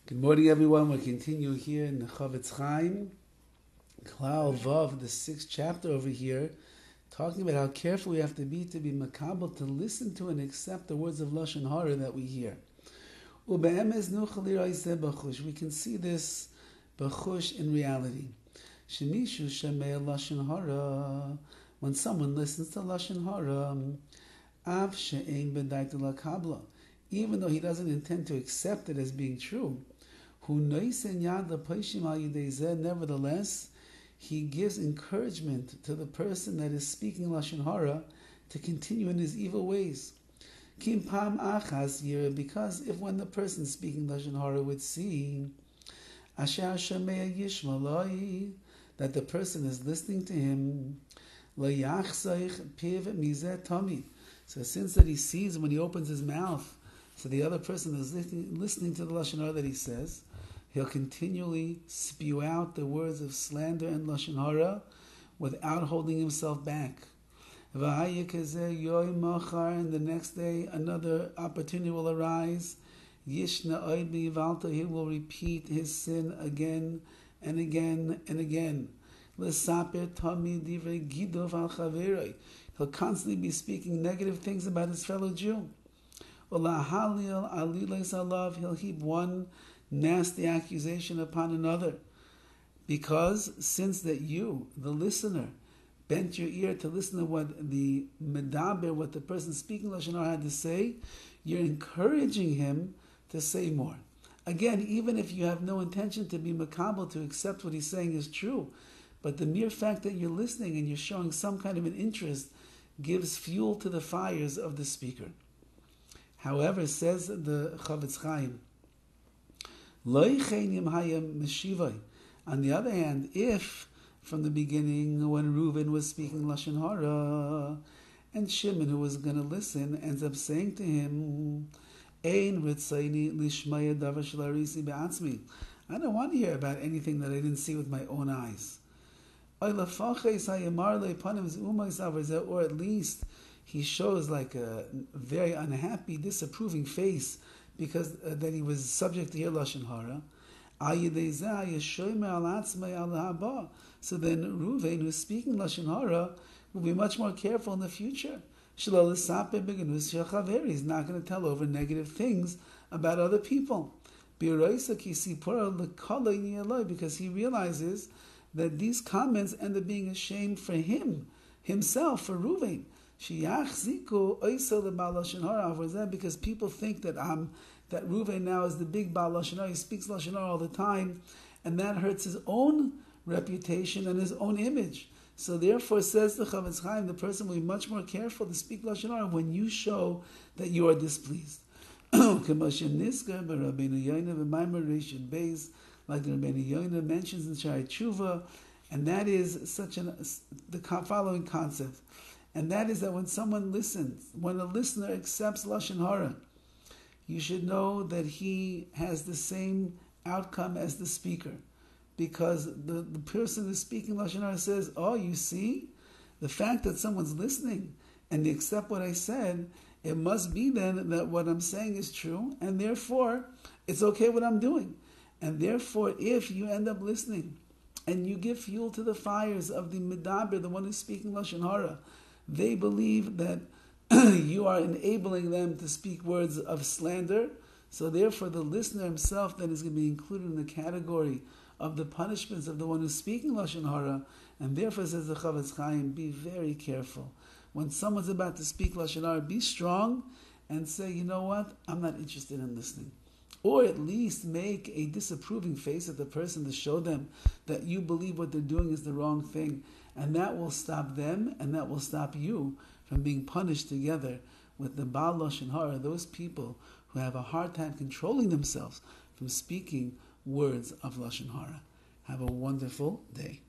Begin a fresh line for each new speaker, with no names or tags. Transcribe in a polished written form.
Good morning, everyone. We'll continue here in the CHOFETZ CHAIM, Klal Vav, the 6th chapter over here, talking about how careful we have to be makabel, to listen to and accept the words of Lashon HaRa that we hear. We can see this b'chush in reality. Shemishu shemei Lashon HaRa, when someone listens to Lashon HaRa, av she'ein b'dayta l'kabla, even though he doesn't intend to accept it as being true, nevertheless, he gives encouragement to the person that is speaking Lashon HaRa to continue in his evil ways. Because if when the person speaking Lashon HaRa would see that the person is listening to him, so since that he sees when he opens his mouth, so the other person is listening to the Lashon HaRa that he says, he'll continually spew out the words of slander and Lashon HaRa without holding himself back. And the next day, another opportunity will arise. He will repeat his sin again and again and again. He'll constantly be speaking negative things about his fellow Jew. He'll heap one nasty accusation upon another, because since that you, the listener, bent your ear to listen to what the medaber, what the person speaking Lashon HaRa had to say, you're encouraging him to say more. Again, even if you have no intention to be makabel, to accept what he's saying is true, but the mere fact that you're listening and you're showing some kind of an interest gives fuel to the fires of the speaker. However, says the CHOFETZ CHAIM, on the other hand, if from the beginning, when Reuven was speaking Lashon HaRa, and Shimon, who was going to listen, ends up saying to him, I don't want to hear about anything that I didn't see with my own eyes. Or at least he shows like a very unhappy, disapproving face because that he was subject to hear Lashon HaRa. So then Reuven, who's speaking Lashon HaRa, will be much more careful in the future. He's not going to tell over negative things about other people. Because he realizes that these comments end up being a shame for himself, for Reuven. Because people think that that Reuven now is the big Baal Lashon HaRa, he speaks Lashon HaRa all the time, and that hurts his own reputation and his own image. So therefore, says the CHOFETZ CHAIM, the person will be much more careful to speak Lashon HaRa when you show that you are displeased. Like the Rabbi Yoina mentions in Shari Tshuva, and that is the following concept. And that is that when someone listens, when a listener accepts Lashon HaRa, you should know that he has the same outcome as the speaker. Because the person who's speaking Lashon HaRa says, oh, you see, the fact that someone's listening and they accept what I said, it must be then that what I'm saying is true, and therefore it's okay what I'm doing. And therefore, if you end up listening and you give fuel to the fires of the medaber, the one who's speaking Lashon HaRa, they believe that you are enabling them to speak words of slander. So therefore, the listener himself then is going to be included in the category of the punishments of the one who's speaking Lashon HaRa. And therefore, says the CHOFETZ CHAIM, be very careful. When someone's about to speak Lashon HaRa, be strong and say, you know what, I'm not interested in listening. Or at least make a disapproving face at the person to show them that you believe what they're doing is the wrong thing. And that will stop them, and that will stop you from being punished together with the Baal Lashon HaRa, those people who have a hard time controlling themselves from speaking words of Lashon HaRa. Have a wonderful day.